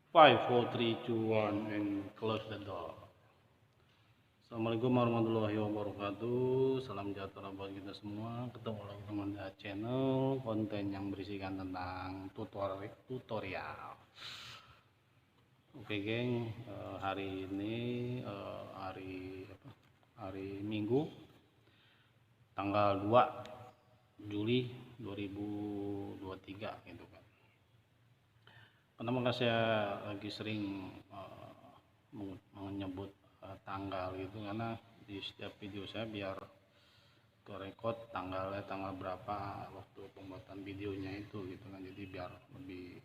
Five, four, three, two, one, and close the door. Assalamualaikum warahmatullahi wabarakatuh. Salam sejahtera buat kita semua. Ketemu lagi dengan channel konten yang berisikan tentang tutorial. Oke, geng. Hari ini hari Minggu, tanggal 2 Juli 2023 gitu kan. Kenapa saya lagi sering menyebut tanggal gitu, karena di setiap video saya biar kerekod tanggal berapa waktu pembuatan videonya itu gitu kan, jadi biar lebih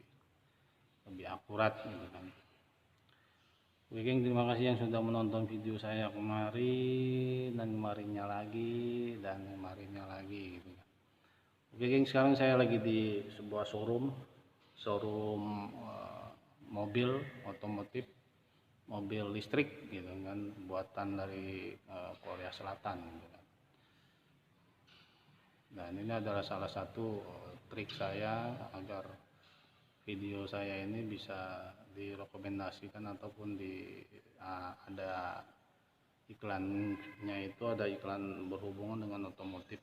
akurat gitu kan. Oke geng, terima kasih yang sudah menonton video saya kemarin dan kemarinnya lagi dan kemarinnya lagi gitu kan. Oke geng, sekarang saya lagi di sebuah showroom mobil otomotif, mobil listrik gitu kan, buatan dari Korea Selatan gitu kan. Dan ini adalah salah satu trik saya agar video saya ini bisa direkomendasikan ataupun ada iklannya, itu ada iklan berhubungan dengan otomotif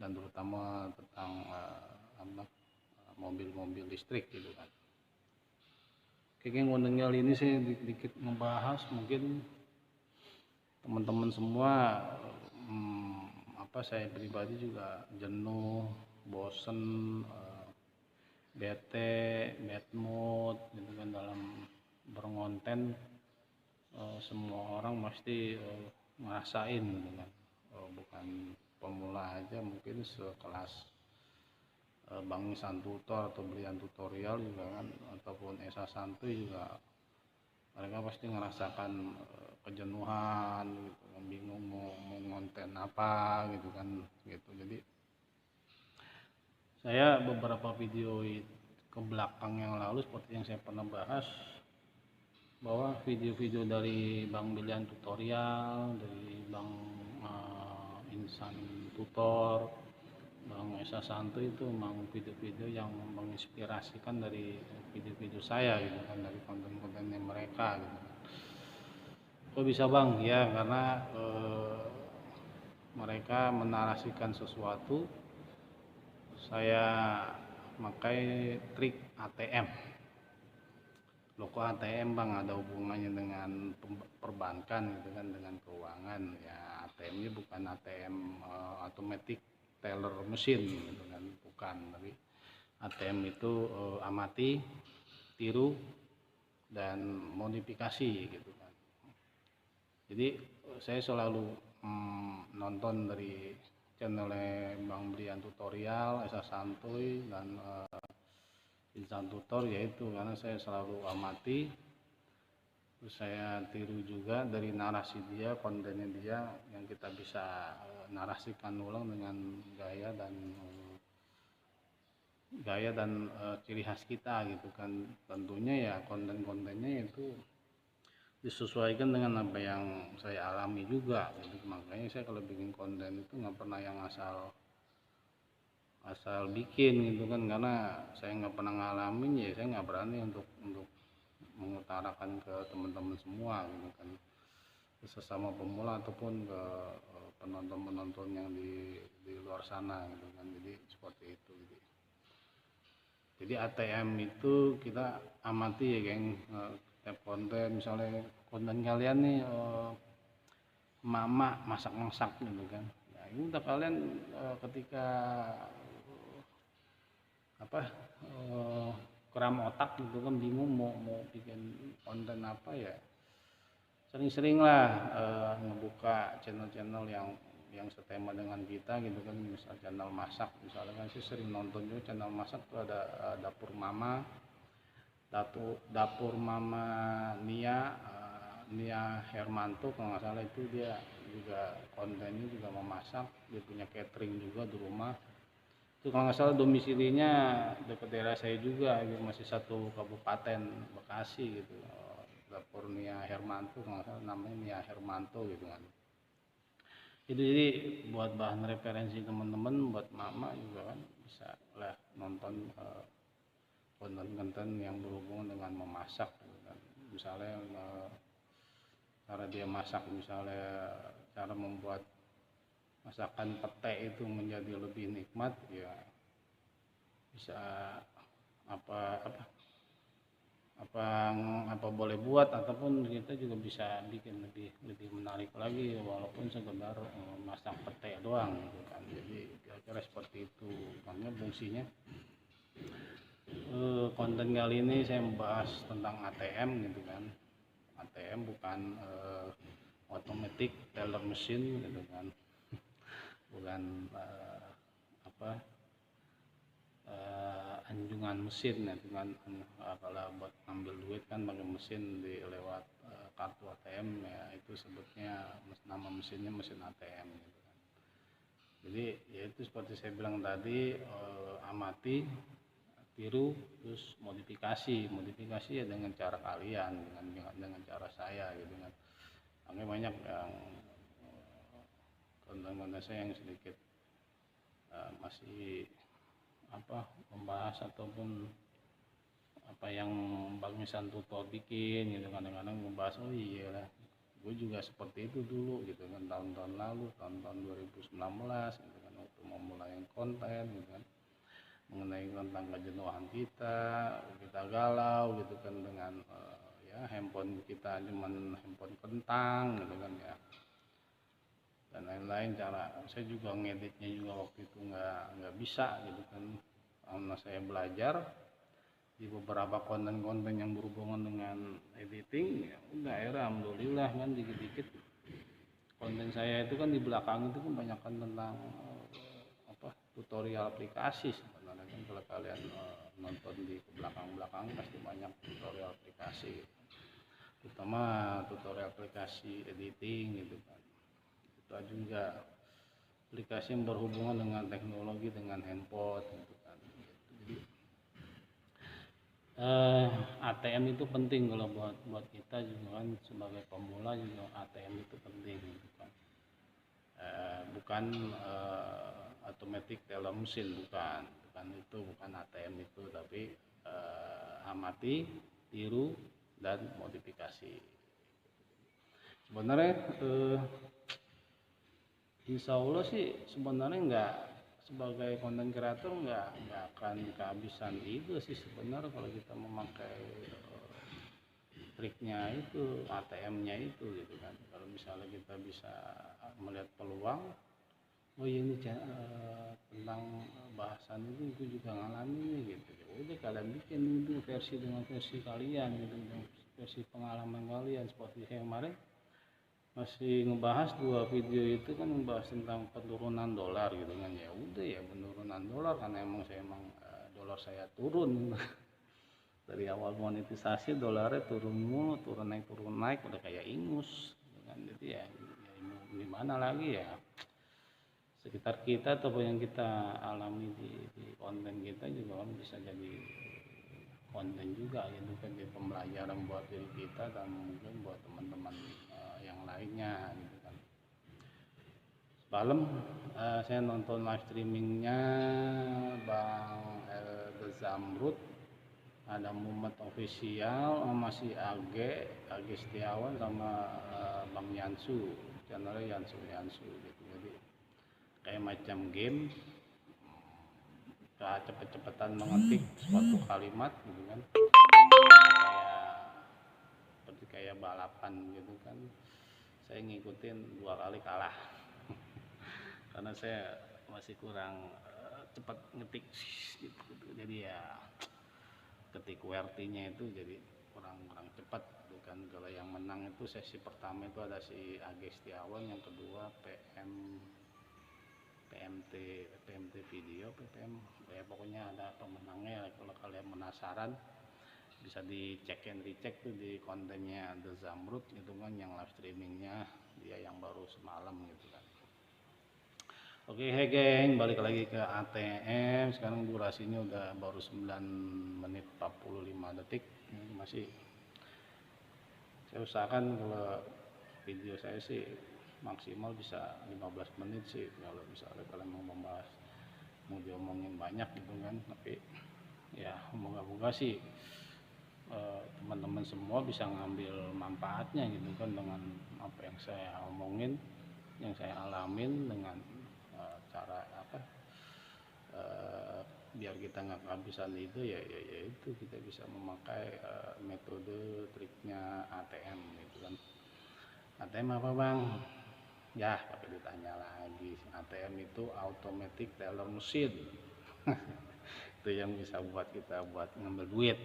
dan terutama tentang mobil-mobil listrik gitu kan. Kayaknya konten kali ini saya dikit ngebahas, mungkin teman-teman semua saya pribadi juga jenuh, bosen, bete, bad mood gitu kan dalam berkonten. Semua orang pasti ngerasain gitu kan, bukan pemula aja, mungkin sekelas Bang Isan Tutor atau Belian Tutorial juga kan, ataupun Esa Santuy juga, mereka pasti ngerasakan kejenuhan gitu kan, bingung mau ngonten apa gitu kan gitu. Jadi saya beberapa video ke belakang yang lalu seperti yang saya pernah bahas, bahwa video-video dari Bang Bilian Tutorial, dari Bang Insan Tutor, Bang Esa Santuy, itu memang video-video yang menginspirasikan dari video-video saya gitu kan, dari konten-kontennya mereka gitu. Kok bisa Bang? Ya karena mereka menarasikan sesuatu, saya pakai trik ATM. Loh kok ATM Bang, ada hubungannya dengan perbankan gitu kan, dengan keuangan? Ya ATM ini bukan ATM automatic teller mesin gitu kan, bukan. Tapi ATM itu amati, tiru, dan modifikasi gitu kan. Jadi saya selalu nonton dari channelnya Bang Brian Tutorial, Esa Santuy, dan Insan Tutor, yaitu karena saya selalu amati, terus saya tiru juga dari narasi dia, kontennya dia, yang kita bisa narasikan ulang dengan gaya dan ciri khas kita gitu kan. Tentunya ya konten-kontennya itu disesuaikan dengan apa yang saya alami juga gitu. Makanya saya kalau bikin konten itu nggak pernah yang asal bikin gitu kan, karena saya nggak pernah ngalamin, ya saya nggak berani untuk mengutarakan ke teman-teman semua gitu kan, sesama pemula ataupun ke penonton-penonton yang di luar sana gitu kan. Jadi seperti itu gitu. Jadi ATM itu kita amati ya geng, tiap konten, misalnya konten kalian nih emak-emak masak-masak gitu kan, ya ini udah kalian ketika keram otak gitu kan, bingung mau bikin konten apa, ya sering-sering lah ngebuka channel-channel yang setema dengan kita gitu kan. Misal channel masak, misalnya kan saya sering nonton juga channel masak tuh, ada dapur mama Nia Hermanto kalau nggak salah, itu dia juga kontennya juga memasak, dia punya catering juga di rumah. Itu kalau nggak salah domisilinya dekat daerah saya juga gitu, masih satu kabupaten, Bekasi gitu. Dapur Nia Hermanto kalau nggak salah namanya, Nia Hermanto gitu kan. Itu jadi buat bahan referensi teman-teman, buat mama juga kan, bisa lah nonton konten-konten yang berhubungan dengan memasak gitu kan. Misalnya cara dia masak, misalnya cara membuat masakan pete itu menjadi lebih nikmat, ya bisa apa apa apa apa boleh buat, ataupun kita juga bisa bikin lebih lebih menarik lagi walaupun sekedar masak pete doang gitu kan. Jadi kira-kira seperti itu. Makanya fungsinya konten kali ini saya membahas tentang ATM gitu kan. ATM bukan automatic teller machine gitu kan. Bukan apa anjungan mesin ya, dengan kalau buat ngambil duit kan pakai mesin di lewat kartu ATM ya, itu sebutnya nama mesinnya mesin ATM gitu kan. Jadi ya itu seperti saya bilang tadi, amati, tiru, terus modifikasi ya dengan cara kalian, dengan cara saya gitu kan. Makanya banyak yang konten-konten saya yang sedikit masih membahas ataupun apa yang Bang Misan tutor bikin gitu, kadang-kadang membahas oh iya lah, gue juga seperti itu dulu gitu kan, tahun-tahun lalu, tahun-tahun 2019 gitu kan, waktu memulai konten gitu kan, mengenai tentang kejenuhan kita galau gitu kan dengan ya handphone kita cuman handphone kentang gitu kan ya, dan lain-lain. Cara saya juga ngeditnya juga waktu itu nggak bisa gitu kan, karena saya belajar di beberapa konten-konten yang berhubungan dengan editing ya udah, akhirnya alhamdulillah kan dikit-dikit konten saya itu kan di belakang itu kan banyakkan tentang tutorial aplikasi sebenarnya kan. Kalau kalian nonton di belakang-belakang pasti banyak tutorial aplikasi gitu, terutama tutorial aplikasi editing gitu kan. Itu juga aplikasi yang berhubungan dengan teknologi, dengan handphone gitu kan. Jadi ATM itu penting kalau buat kita juga kan, sebagai pemula juga ATM itu penting gitu kan. Bukan automatic teller mesin, bukan itu, bukan ATM itu, tapi amati, tiru, dan modifikasi. Sebenarnya insya Allah sih sebenarnya nggak, sebagai konten kreator nggak akan kehabisan ide sih sebenarnya kalau kita memakai triknya itu, ATM-nya itu gitu kan. Kalau misalnya kita bisa melihat peluang, oh iya ini tentang bahasan itu gue juga ngalamin nih gitu, ya udah kalian bikin itu versi dengan versi kalian gitu, versi pengalaman kalian. Seperti saya kemarin masih ngebahas 2 video itu kan, membahas tentang penurunan dolar gitu kan. Ya udah ya, penurunan dolar karena emang dolar saya turun dari awal monetisasi dolarnya turun naik udah kayak ingus gitu kan. Jadi ya gimana lagi ya, sekitar kita ataupun yang kita alami di konten kita juga kan bisa jadi konten juga gitu kan, jadi pembelajaran buat diri kita dan mungkin buat teman-teman yang lainnya gitu kan. Semalam saya nonton live streamingnya Bang The Zamrud, ada Muhammad Official sama si Age Setiawan sama Bang Yansu, channelnya Yansu gitu. Jadi kayak macam game, cepet-cepetan mengetik suatu kalimat gitu kan, seperti kayak balapan gitu kan. Saya ngikutin 2 kali kalah karena saya masih kurang cepat ngetik gitu. Jadi ya ketik QWERTY-nya itu jadi kurang cepat gitu kan. Kalau yang menang itu sesi pertama itu ada si Age Setiawan, yang kedua PMT video, ya pokoknya ada pemenangnya. Kalau kalian penasaran bisa dicek and recheck tuh di kontennya The Zamrud itu kan, yang live streamingnya dia yang baru semalam gitu kan. Oke, hey geng, balik lagi ke ATM. Sekarang durasinya udah baru 9 menit 45 detik. Masih saya usahakan kalau video saya sih maksimal bisa 15 menit sih, kalau misalnya kalian mau membahas, mau diomongin banyak gitu kan. Tapi Ya moga-moga sih teman-teman semua bisa ngambil manfaatnya gitu kan, dengan apa yang saya omongin, yang saya alamin, dengan cara apa, biar kita nggak kehabisan itu ya itu kita bisa memakai metode triknya ATM gitu kan. ATM apa bang? Ya pakai ditanya lagi, ATM itu automatic teller machine. Itu yang bisa buat kita buat ngambil duit.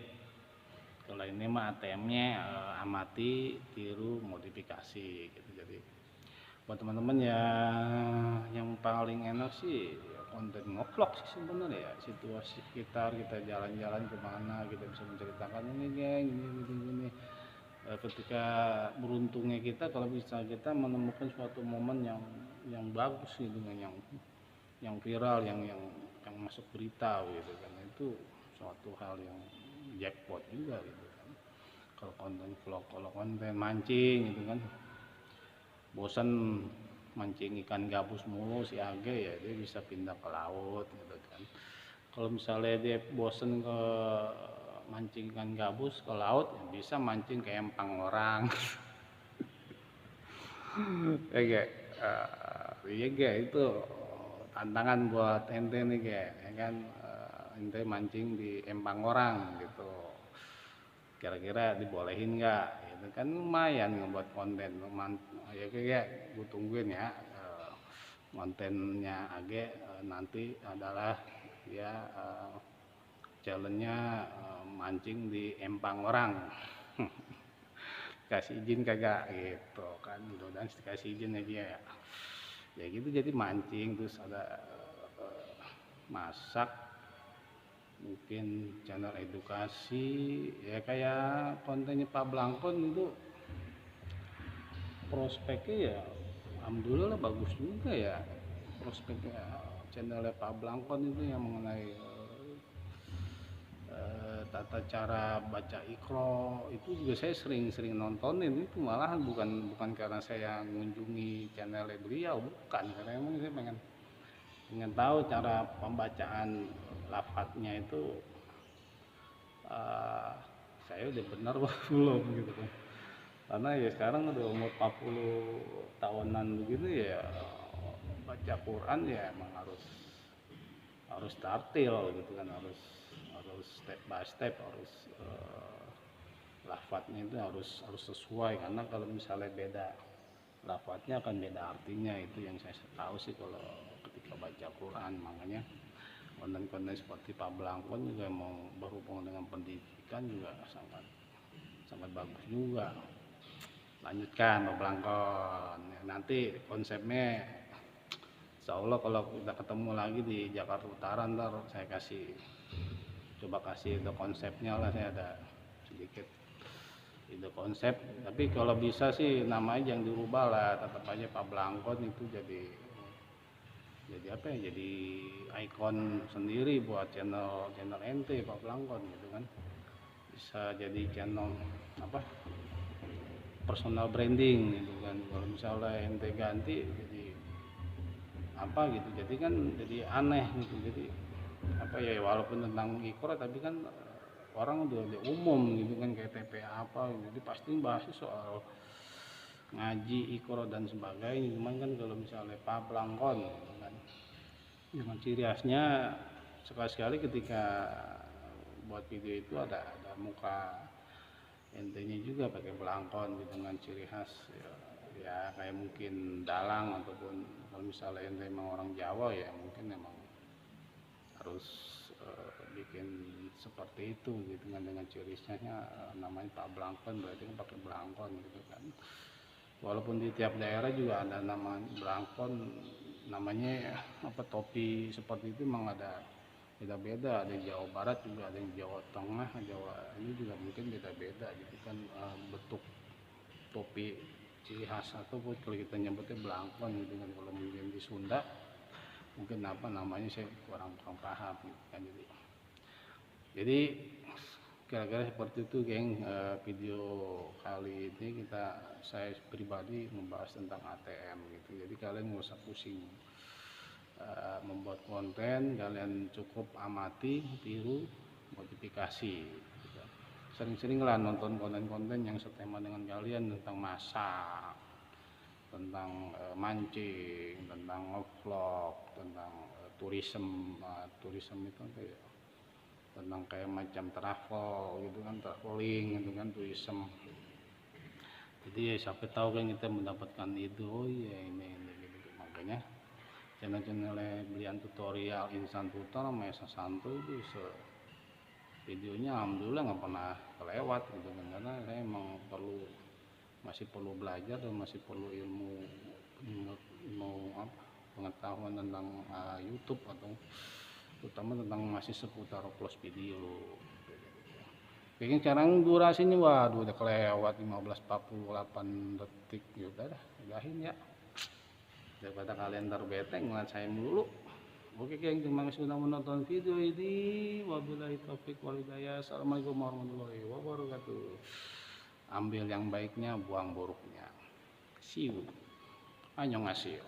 Kalau ini mah ATM-nya amati, tiru, modifikasi gitu. Jadi buat teman-teman ya, yang paling enak sih ya konten ngevlog sih sebenarnya ya, situasi sekitar kita jalan-jalan kemana kita bisa menceritakan ini geng gini. Ketika beruntungnya kita kalau bisa kita menemukan suatu momen yang bagus gitu kan, yang viral, yang masuk berita gitu kan, itu suatu hal yang jackpot juga gitu kan. Kalau konten vlog, kalau konten mancing gitu kan, bosan mancing ikan gabus mulu si Age, ya dia bisa pindah ke laut gitu kan. Kalau misalnya dia bosen ke mancing ikan gabus ke laut, ya bisa mancing ke empang orang. Ya kayak iya kayak itu tantangan buat ente nih kayak ya kan, ente mancing di empang orang gitu, kira-kira dibolehin nggak gitu kan, lumayan ngebuat konten. Ya kayak gue tungguin ya kontennya Age nanti adalah dia challenge-nya mancing di empang orang. Kasih izin kagak gitu kan, mudah-mudahan dikasih izin aja ya. Ya gitu, jadi mancing terus ada masak, mungkin channel edukasi ya kayak kontennya Pak Blangkon itu, prospeknya ya alhamdulillah bagus juga ya prospeknya. Channelnya Pak Blangkon itu yang mengenai tata cara baca Iqra, itu juga saya sering nontonin. Itu malahan bukan karena saya mengunjungi channelnya beliau, bukan, karena emang saya pengen tahu cara pembacaan lafadznya itu uh, saya udah benar belum gitu kan. Karena ya sekarang udah umur 40 tahunan begitu ya, baca Quran ya emang harus tartil gitu kan, harus step by step, harus lafadznya itu harus sesuai, karena kalau misalnya beda lafadznya akan beda artinya. Itu yang saya tahu sih kalau ketika baca Quran. Makanya konten-konten seperti Pak Blangkon juga mau berhubungan dengan pendidikan juga sangat sangat bagus juga. Lanjutkan Pak Blangkon, nanti konsepnya Insya Allah kalau kita ketemu lagi di Jakarta Utara, ntar saya coba kasih itu konsepnya lah. Saya ada sedikit ide konsep, tapi kalau bisa sih namanya jangan dirubah lah, tetap aja Pak Blangkon itu jadi apa ya, jadi ikon sendiri buat channel ente Pak Blangkon gitu kan. Bisa jadi channel apa, personal branding gitu kan. Kalau misalnya ente ganti jadi apa gitu, jadi kan jadi aneh gitu. Jadi apa ya, walaupun tentang Iqra tapi kan orang udah umum gitu kan, kayak TPA apa gitu. Jadi pasti bahasnya soal ngaji Iqra dan sebagainya. Cuman kan kalau misalnya Pak Blangkon gitu kan, dengan ciri khasnya sekali-sekali ketika buat video itu ada muka entenya juga pakai belangkon gitu, dengan ciri khas ya kayak mungkin dalang, ataupun kalau misalnya ente emang orang Jawa ya mungkin emang harus bikin seperti itu gitu kan, dengan ciri khasnya namanya Pak Blangkon, berarti kan pakai belangkon gitu kan. Walaupun di tiap daerah juga ada nama belangkon, namanya apa, topi seperti itu memang ada beda-beda. Ada di Jawa Barat juga, ada di Jawa Tengah, Jawa ini juga mungkin beda-beda gitu kan, bentuk topi ciri khas, atau kalau kita nyebutnya belangkon gitu kan. Kalau mungkin di Sunda mungkin apa namanya saya kurang paham gitu kan. Jadi kira-kira seperti itu geng. Video kali ini saya pribadi membahas tentang ATM gitu. Jadi kalian nggak usah pusing membuat konten, kalian cukup amati, tiru, modifikasi gitu. Sering-seringlah nonton konten-konten yang setema dengan kalian tentang masak, tentang mancing, tentang ngevlog, tentang tourism itu kayak tentang kayak macam travel gitu kan, traveling gitu kan, tourism. Jadi ya siapa tahu kan kita mendapatkan itu, oh iya ini gitu. Makanya channel-channel Belian Tutorial, Insan Tutor sama Esa Santu itu videonya alhamdulillah nggak pernah kelewat gitu kan, karena saya emang masih perlu belajar dan masih perlu ilmu apa, pengetahuan tentang YouTube, atau terutama tentang masih seputar close video. Kayaknya sekarang durasinya waduh udah kelewat 15:48 detik, udah udahin ya, daripada kalian terbete ngeliat saya mulu. Oke geng, terima kasih sudah menonton video ini. Wabillahi taufiq wal hidayah. Assalamualaikum warahmatullahi wabarakatuh. Ambil yang baiknya, buang buruknya. See you. Annyeonghaseyo.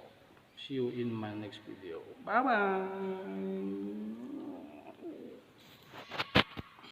See you in my next video. Bye bye.